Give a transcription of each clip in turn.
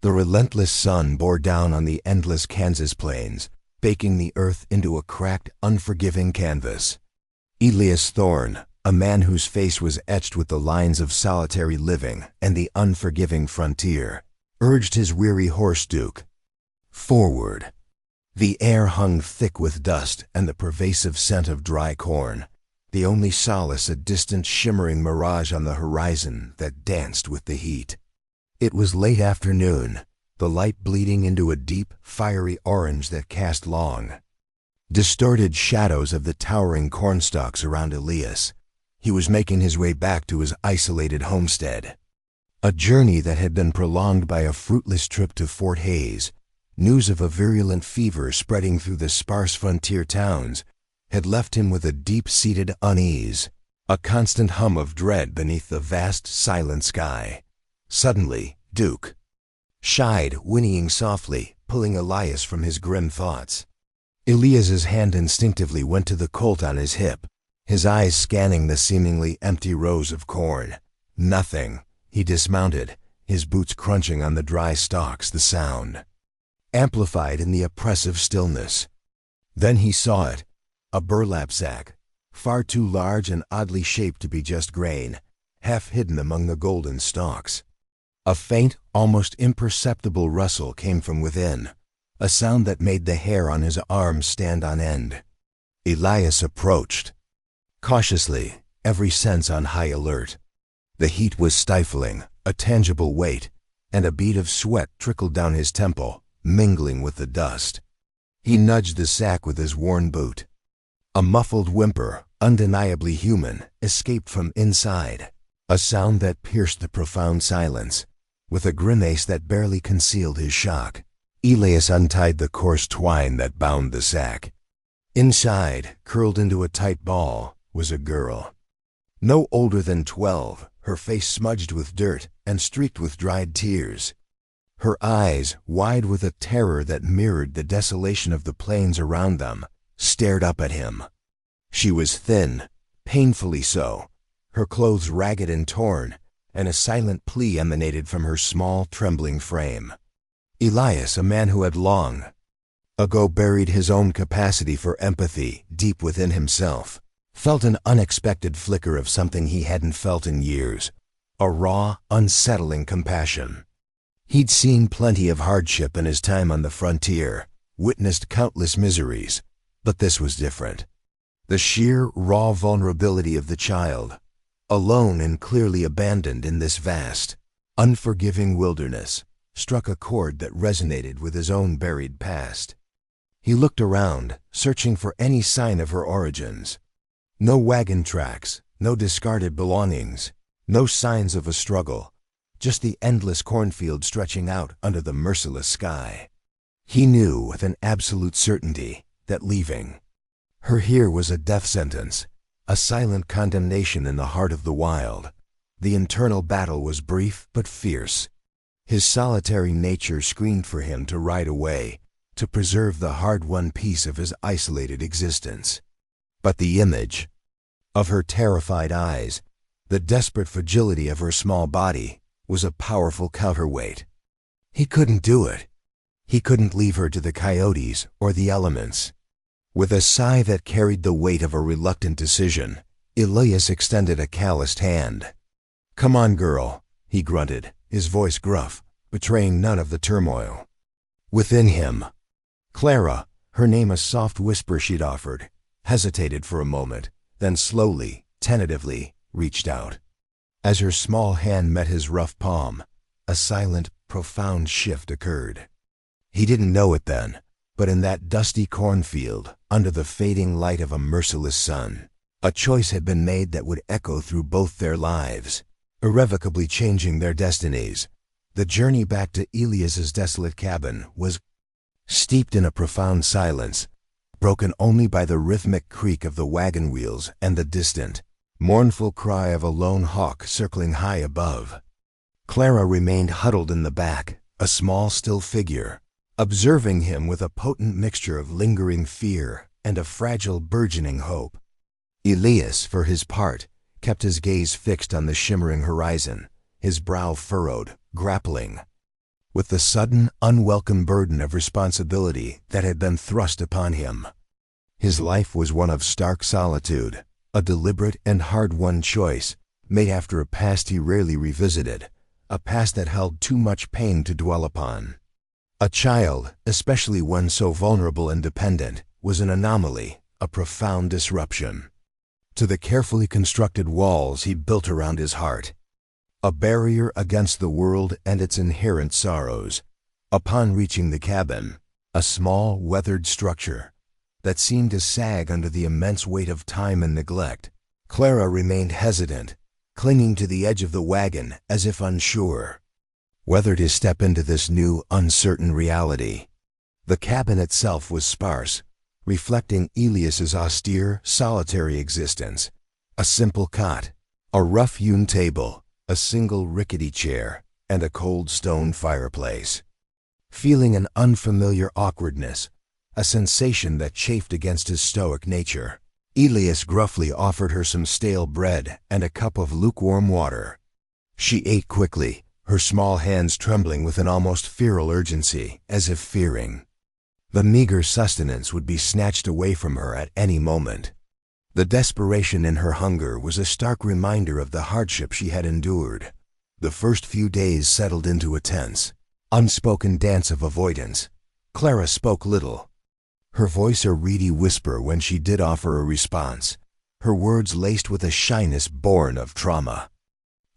The relentless sun bore down on the endless Kansas plains, baking the earth into a cracked, unforgiving canvas. Elias Thorne, a man whose face was etched with the lines of solitary living and the unforgiving frontier, urged his weary horse Duke forward. The air hung thick with dust and the pervasive scent of dry corn, the only solace a distant shimmering mirage on the horizon that danced with the heat. It was late afternoon, the light bleeding into a deep, fiery orange that cast long, distorted shadows of the towering cornstalks around Elias. He was making his way back to his isolated homestead. A journey that had been prolonged by a fruitless trip to Fort Hays, news of a virulent fever spreading through the sparse frontier towns, had left him with a deep-seated unease, a constant hum of dread beneath the vast, silent sky. Suddenly, Duke shied, whinnying softly, pulling Elias from his grim thoughts. Elias's hand instinctively went to the colt on his hip, his eyes scanning the seemingly empty rows of corn. Nothing. He dismounted, his boots crunching on the dry stalks, the sound amplified in the oppressive stillness. Then he saw it, a burlap sack, far too large and oddly shaped to be just grain, half hidden among the golden stalks. A faint, almost imperceptible rustle came from within, a sound that made the hair on his arms stand on end. Elias approached, cautiously, every sense on high alert. The heat was stifling, a tangible weight, and a bead of sweat trickled down his temple, mingling with the dust. He nudged the sack with his worn boot. A muffled whimper, undeniably human, escaped from inside, a sound that pierced the profound silence. With a grimace that barely concealed his shock, Elias untied the coarse twine that bound the sack. Inside, curled into a tight ball, was a girl. No older than 12, her face smudged with dirt and streaked with dried tears. Her eyes, wide with a terror that mirrored the desolation of the plains around them, stared up at him. She was thin, painfully so, her clothes ragged and torn, and a silent plea emanated from her small, trembling frame. Elias, a man who had long ago buried his own capacity for empathy deep within himself, felt an unexpected flicker of something he hadn't felt in years, a raw, unsettling compassion. He'd seen plenty of hardship in his time on the frontier, witnessed countless miseries, but this was different. The sheer, raw vulnerability of the child, alone and clearly abandoned in this vast, unforgiving wilderness, struck a chord that resonated with his own buried past. He looked around, searching for any sign of her origins. No wagon tracks, no discarded belongings, no signs of a struggle, just the endless cornfield stretching out under the merciless sky. He knew with an absolute certainty that leaving her here was a death sentence, a silent condemnation in the heart of the wild. The internal battle was brief but fierce. His solitary nature screamed for him to ride away, to preserve the hard-won peace of his isolated existence. But the image of her terrified eyes, the desperate fragility of her small body, was a powerful counterweight. He couldn't do it. He couldn't leave her to the coyotes or the elements. With a sigh that carried the weight of a reluctant decision, Elias extended a calloused hand. "Come on, girl," he grunted, his voice gruff, betraying none of the turmoil within him. Clara, her name a soft whisper she'd offered, hesitated for a moment, then slowly, tentatively, reached out. As her small hand met his rough palm, a silent, profound shift occurred. He didn't know it then, but in that dusty cornfield, under the fading light of a merciless sun, a choice had been made that would echo through both their lives, irrevocably changing their destinies. The journey back to Elias's desolate cabin was steeped in a profound silence, broken only by the rhythmic creak of the wagon wheels and the distant, mournful cry of a lone hawk circling high above. Clara remained huddled in the back, a small, still figure, observing him with a potent mixture of lingering fear and a fragile, burgeoning hope. Elias, for his part, kept his gaze fixed on the shimmering horizon, his brow furrowed, grappling with the sudden, unwelcome burden of responsibility that had been thrust upon him. His life was one of stark solitude, a deliberate and hard-won choice, made after a past he rarely revisited, a past that held too much pain to dwell upon. A child, especially one so vulnerable and dependent, was an anomaly, a profound disruption to the carefully constructed walls he built around his heart, a barrier against the world and its inherent sorrows. Upon reaching the cabin, a small, weathered structure that seemed to sag under the immense weight of time and neglect, Clara remained hesitant, clinging to the edge of the wagon as if unsure whether to step into this new, uncertain reality. The cabin itself was sparse, reflecting Elias's austere, solitary existence. A simple cot, a rough-hewn table, a single rickety chair, and a cold stone fireplace. Feeling an unfamiliar awkwardness, a sensation that chafed against his stoic nature, Elias gruffly offered her some stale bread and a cup of lukewarm water. She ate quickly, her small hands trembling with an almost feral urgency, as if fearing the meager sustenance would be snatched away from her at any moment. The desperation in her hunger was a stark reminder of the hardship she had endured. The first few days settled into a tense, unspoken dance of avoidance. Clara spoke little, her voice a reedy whisper when she did offer a response, her words laced with a shyness born of trauma.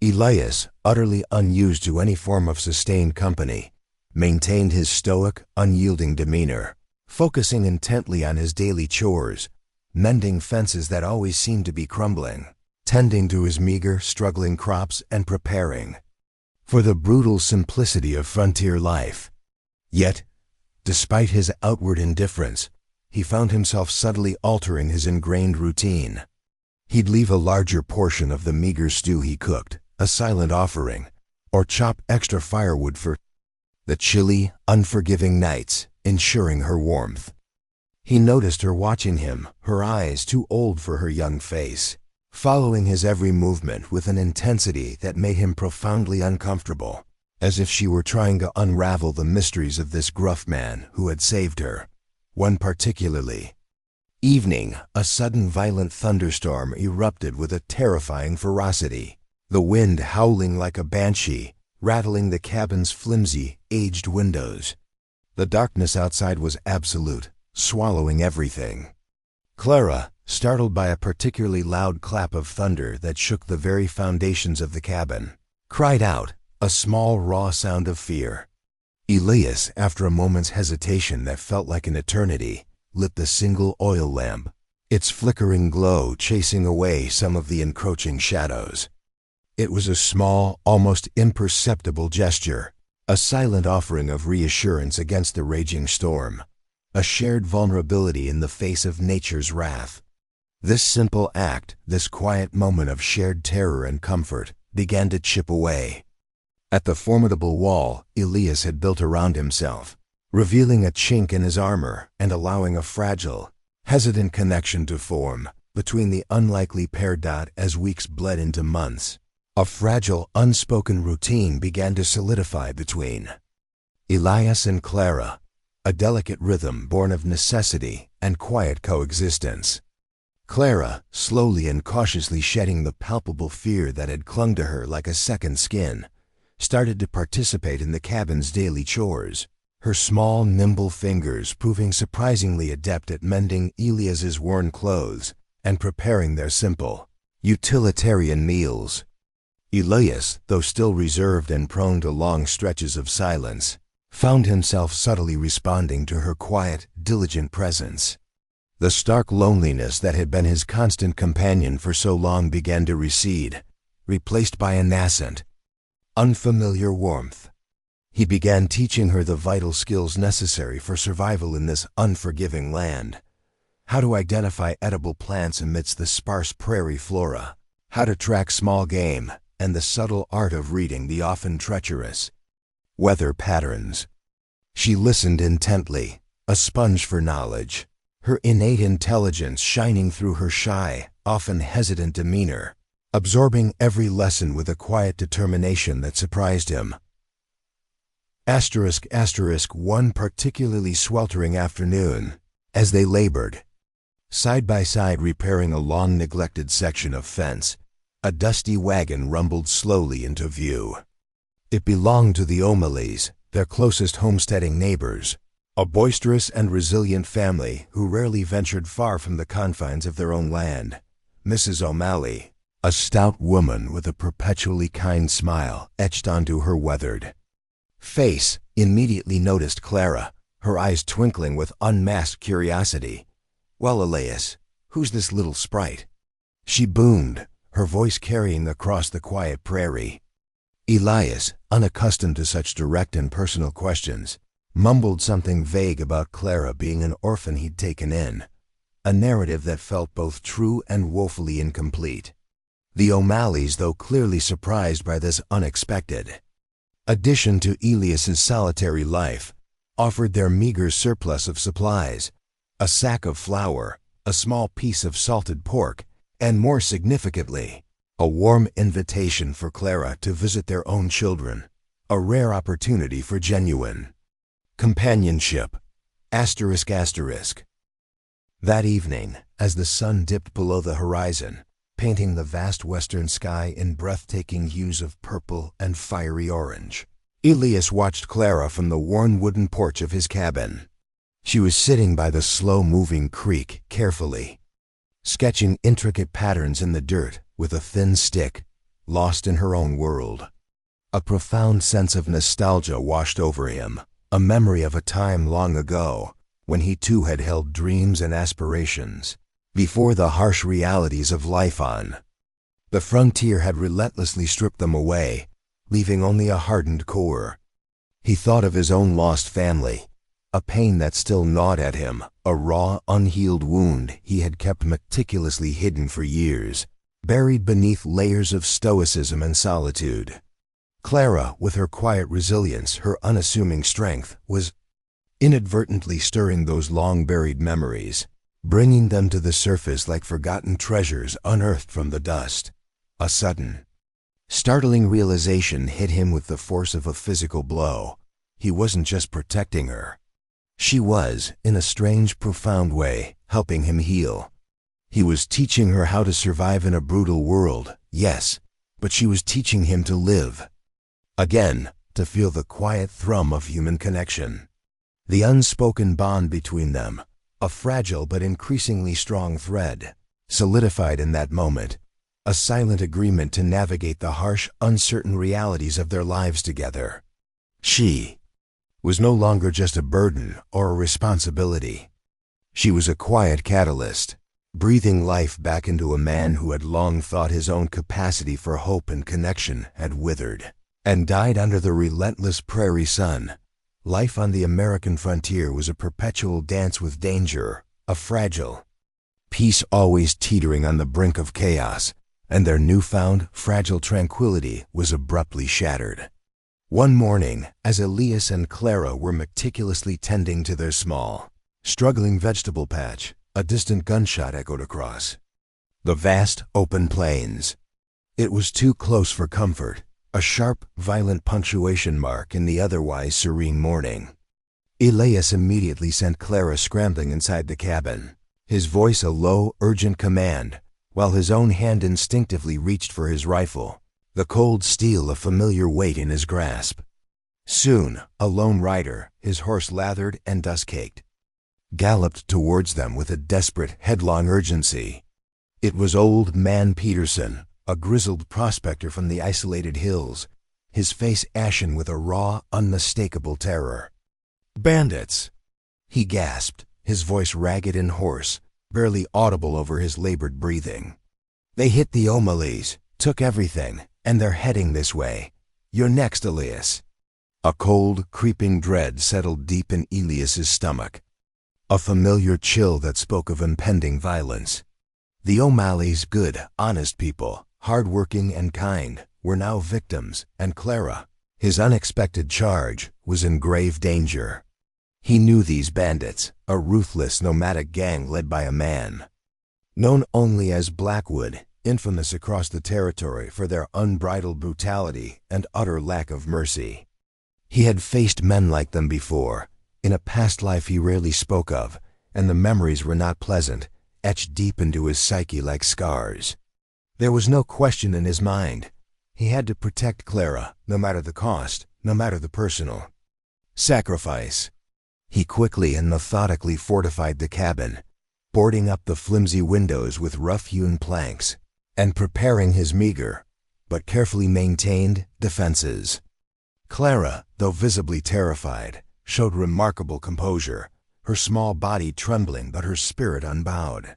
Elias, utterly unused to any form of sustained company, maintained his stoic, unyielding demeanor, focusing intently on his daily chores, mending fences that always seemed to be crumbling, tending to his meager, struggling crops, and preparing for the brutal simplicity of frontier life. Yet, despite his outward indifference, he found himself subtly altering his ingrained routine. He'd leave a larger portion of the meager stew he cooked, a silent offering, or chop extra firewood for the chilly, unforgiving nights, ensuring her warmth. He noticed her watching him, her eyes too old for her young face, following his every movement with an intensity that made him profoundly uncomfortable, as if she were trying to unravel the mysteries of this gruff man who had saved her. One particularly evening, a sudden violent thunderstorm erupted with a terrifying ferocity, the wind howling like a banshee, rattling the cabin's flimsy, aged windows. The darkness outside was absolute, swallowing everything. Clara, startled by a particularly loud clap of thunder that shook the very foundations of the cabin, cried out, a small raw sound of fear. Elias, after a moment's hesitation that felt like an eternity, lit the single oil lamp, its flickering glow chasing away some of the encroaching shadows. It was a small, almost imperceptible gesture, a silent offering of reassurance against the raging storm, a shared vulnerability in the face of nature's wrath. This simple act, this quiet moment of shared terror and comfort, began to chip away at the formidable wall Elias had built around himself, revealing a chink in his armor and allowing a fragile, hesitant connection to form between the unlikely pair. As weeks bled into months, a fragile, unspoken routine began to solidify between Elias and Clara, a delicate rhythm born of necessity and quiet coexistence. Clara, slowly and cautiously shedding the palpable fear that had clung to her like a second skin, started to participate in the cabin's daily chores, her small, nimble fingers proving surprisingly adept at mending Elias's worn clothes and preparing their simple, utilitarian meals. Elias, though still reserved and prone to long stretches of silence, found himself subtly responding to her quiet, diligent presence. The stark loneliness that had been his constant companion for so long began to recede, replaced by a nascent, unfamiliar warmth. He began teaching her the vital skills necessary for survival in this unforgiving land. How to identify edible plants amidst the sparse prairie flora, how to track small game, and the subtle art of reading the often treacherous weather patterns. She listened intently, a sponge for knowledge, her innate intelligence shining through her shy, often hesitant demeanor, absorbing every lesson with a quiet determination that surprised him. One particularly sweltering afternoon, as they labored, side by side repairing a long-neglected section of fence, a dusty wagon rumbled slowly into view. It belonged to the O'Malley's, their closest homesteading neighbors, a boisterous and resilient family who rarely ventured far from the confines of their own land. Mrs. O'Malley, a stout woman with a perpetually kind smile etched onto her weathered face, immediately noticed Clara, her eyes twinkling with unmasked curiosity. "Well, Elias, who's this little sprite?" she boomed, her voice carrying across the quiet prairie. Elias, unaccustomed to such direct and personal questions, mumbled something vague about Clara being an orphan he'd taken in, a narrative that felt both true and woefully incomplete. The O'Malleys, though clearly surprised by this unexpected addition to Elias's solitary life, offered their meager surplus of supplies, a sack of flour, a small piece of salted pork, and more significantly, a warm invitation for Clara to visit their own children, a rare opportunity for genuine companionship. ***. That evening, as the sun dipped below the horizon, painting the vast western sky in breathtaking hues of purple and fiery orange, Elias watched Clara from the worn wooden porch of his cabin. She was sitting by the slow-moving creek, carefully sketching intricate patterns in the dirt with a thin stick, lost in her own world. A profound sense of nostalgia washed over him, a memory of a time long ago when he too had held dreams and aspirations, before the harsh realities of life on the frontier had relentlessly stripped them away, leaving only a hardened core. He thought of his own lost family, a pain that still gnawed at him, a raw, unhealed wound he had kept meticulously hidden for years, buried beneath layers of stoicism and solitude. Clara, with her quiet resilience, her unassuming strength, was inadvertently stirring those long-buried memories, bringing them to the surface like forgotten treasures unearthed from the dust. A sudden, startling realization hit him with the force of a physical blow. He wasn't just protecting her. She was, in a strange, profound way, helping him heal. He was teaching her how to survive in a brutal world, yes, but she was teaching him to live. Again, to feel the quiet thrum of human connection. The unspoken bond between them, a fragile but increasingly strong thread, solidified in that moment, a silent agreement to navigate the harsh, uncertain realities of their lives together. She was no longer just a burden or a responsibility. She was a quiet catalyst, breathing life back into a man who had long thought his own capacity for hope and connection had withered and died under the relentless prairie sun. Life on the American frontier was a perpetual dance with danger, a fragile peace always teetering on the brink of chaos, and their newfound, fragile tranquility was abruptly shattered. One morning, as Elias and Clara were meticulously tending to their small, struggling vegetable patch, a distant gunshot echoed across the vast, open plains. It was too close for comfort, a sharp, violent punctuation mark in the otherwise serene morning. Elias immediately sent Clara scrambling inside the cabin, his voice a low, urgent command, while his own hand instinctively reached for his rifle, the cold steel a familiar weight in his grasp. Soon, a lone rider, his horse lathered and dust-caked, galloped towards them with a desperate, headlong urgency. It was old man Peterson, a grizzled prospector from the isolated hills, his face ashen with a raw, unmistakable terror. "Bandits!" he gasped, his voice ragged and hoarse, barely audible over his labored breathing. "They hit the O'Malleys, took everything, and they're heading this way. You're next, Elias." A cold, creeping dread settled deep in Elias's stomach, a familiar chill that spoke of impending violence. The O'Malleys, good, honest people, hard-working and kind, were now victims, and Clara, his unexpected charge, was in grave danger. He knew these bandits, a ruthless, nomadic gang led by a man known only as Blackwood, infamous across the territory for their unbridled brutality and utter lack of mercy. He had faced men like them before, in a past life he rarely spoke of, and the memories were not pleasant, etched deep into his psyche like scars. There was no question in his mind. He had to protect Clara, no matter the cost, no matter the personal sacrifice. He quickly and methodically fortified the cabin, boarding up the flimsy windows with rough-hewn planks, and preparing his meager, but carefully maintained, defenses. Clara, though visibly terrified, showed remarkable composure, her small body trembling but her spirit unbowed.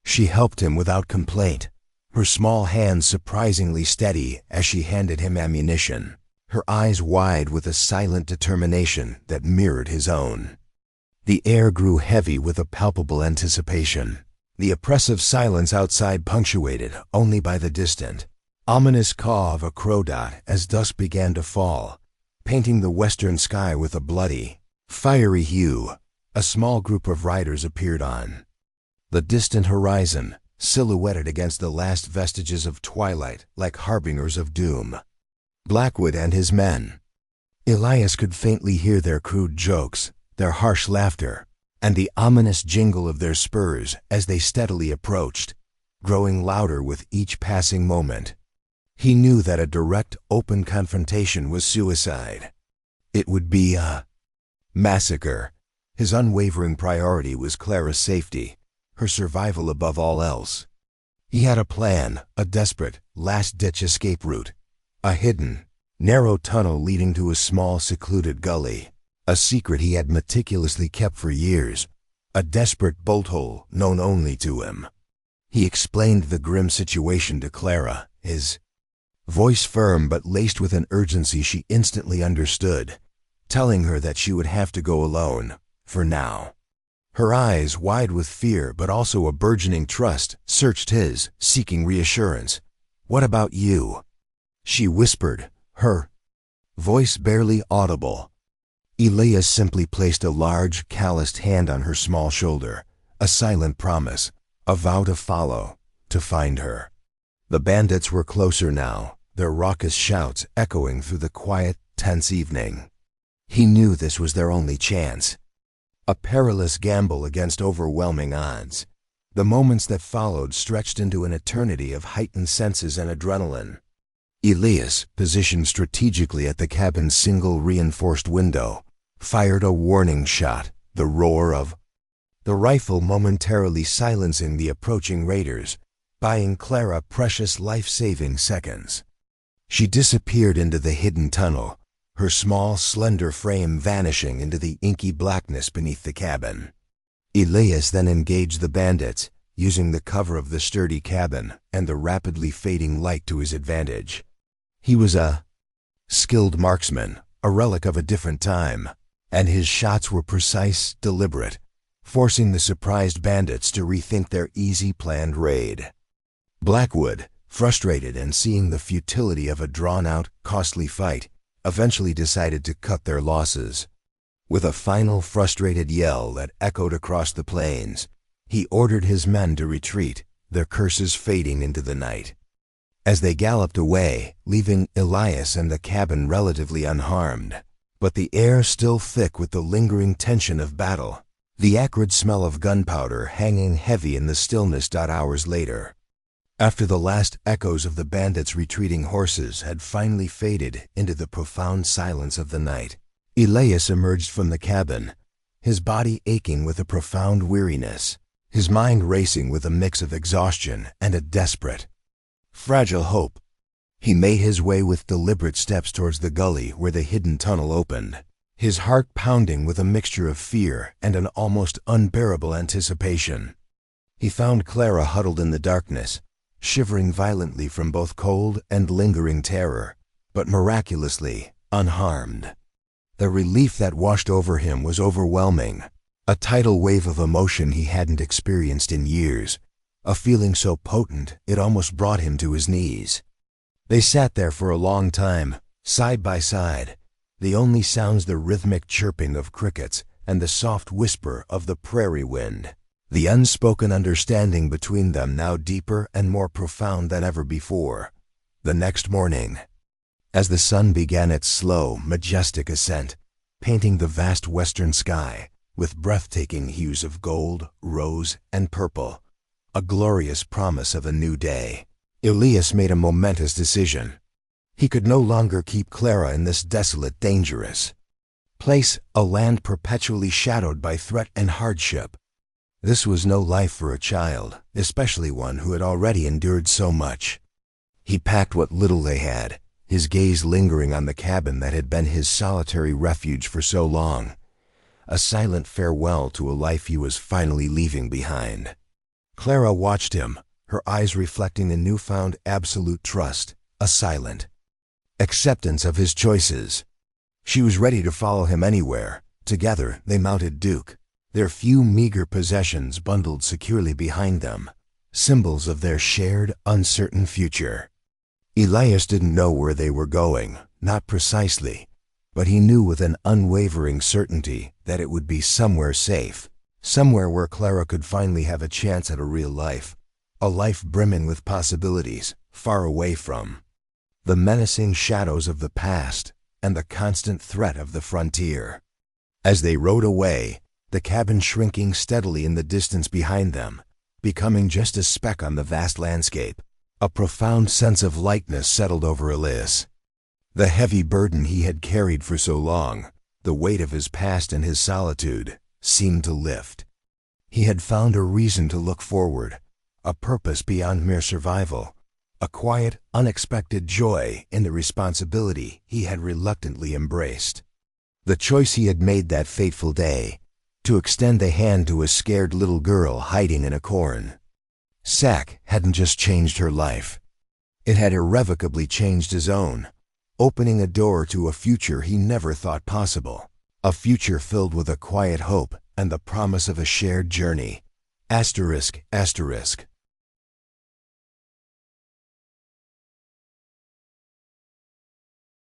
She helped him without complaint, her small hands surprisingly steady as she handed him ammunition, her eyes wide with a silent determination that mirrored his own. The air grew heavy with a palpable anticipation, the oppressive silence outside punctuated only by the distant, ominous caw of a crow dot as dusk began to fall, painting the western sky with a bloody, fiery hue. A small group of riders appeared on the distant horizon, silhouetted against the last vestiges of twilight like harbingers of doom. Blackwood and his men. Elias could faintly hear their crude jokes, their harsh laughter, and the ominous jingle of their spurs as they steadily approached, growing louder with each passing moment. He knew that a direct, open confrontation was suicide. It would be a massacre. His unwavering priority was Clara's safety, her survival above all else. He had a plan, a desperate, last-ditch escape route, a hidden, narrow tunnel leading to a small, secluded gully, a secret he had meticulously kept for years, a desperate bolt hole known only to him. He explained the grim situation to Clara, his voice firm but laced with an urgency she instantly understood, telling her that she would have to go alone, for now. Her eyes, wide with fear but also a burgeoning trust, searched his, seeking reassurance. "What about you?" she whispered, her voice barely audible. Elias simply placed a large, calloused hand on her small shoulder, a silent promise, a vow to follow, to find her. The bandits were closer now, their raucous shouts echoing through the quiet, tense evening. He knew this was their only chance. A perilous gamble against overwhelming odds. The moments that followed stretched into an eternity of heightened senses and adrenaline. Elias, positioned strategically at the cabin's single reinforced window, fired a warning shot, the roar of the rifle momentarily silencing the approaching raiders, buying Clara precious life-saving seconds. She disappeared into the hidden tunnel, her small, slender frame vanishing into the inky blackness beneath the cabin. Elias then engaged the bandits, using the cover of the sturdy cabin and the rapidly fading light to his advantage. He was a skilled marksman, a relic of a different time, and his shots were precise, deliberate, forcing the surprised bandits to rethink their easy planned raid. Blackwood, frustrated and seeing the futility of a drawn-out, costly fight, eventually decided to cut their losses. With a final frustrated yell that echoed across the plains, he ordered his men to retreat, their curses fading into the night. As they galloped away, leaving Elias and the cabin relatively unharmed, but the air still thick with the lingering tension of battle, the acrid smell of gunpowder hanging heavy in the stillness. Hours later, after the last echoes of the bandits' retreating horses had finally faded into the profound silence of the night, Elias emerged from the cabin, his body aching with a profound weariness, his mind racing with a mix of exhaustion and a desperate, fragile hope. He made his way with deliberate steps towards the gully where the hidden tunnel opened, his heart pounding with a mixture of fear and an almost unbearable anticipation. He found Clara huddled in the darkness, shivering violently from both cold and lingering terror, but miraculously unharmed. The relief that washed over him was overwhelming, a tidal wave of emotion he hadn't experienced in years, a feeling so potent it almost brought him to his knees. They sat there for a long time, side by side, the only sounds the rhythmic chirping of crickets and the soft whisper of the prairie wind, the unspoken understanding between them now deeper and more profound than ever before. The next morning, As the sun began its slow, majestic ascent, painting the vast western sky with breathtaking hues of gold, rose, and purple, a glorious promise of a new day, Elias made a momentous decision. He could no longer keep Clara in this desolate, dangerous place, a land perpetually shadowed by threat and hardship. This was no life for a child, especially one who had already endured so much. He packed what little they had, his gaze lingering on the cabin that had been his solitary refuge for so long, a silent farewell to a life he was finally leaving behind. Clara watched him, her eyes reflecting a newfound absolute trust, a silent acceptance of his choices. She was ready to follow him anywhere. Together they mounted Duke, their few meager possessions bundled securely behind them, symbols of their shared, uncertain future. Elias didn't know where they were going, not precisely, but he knew with an unwavering certainty that it would be somewhere safe, somewhere where Clara could finally have a chance at a real life, a life brimming with possibilities, far away from the menacing shadows of the past and the constant threat of the frontier. As they rode away, the cabin shrinking steadily in the distance behind them, becoming just a speck on the vast landscape, a profound sense of lightness settled over Elias. The heavy burden he had carried for so long, the weight of his past and his solitude, seemed to lift. He had found a reason to look forward, a purpose beyond mere survival, a quiet, unexpected joy in the responsibility he had reluctantly embraced. The choice he had made that fateful day, to extend a hand to a scared little girl hiding in a corn sack, hadn't just changed her life. It had irrevocably changed his own, opening a door to a future he never thought possible, a future filled with a quiet hope and the promise of a shared journey. Asterisk, asterisk.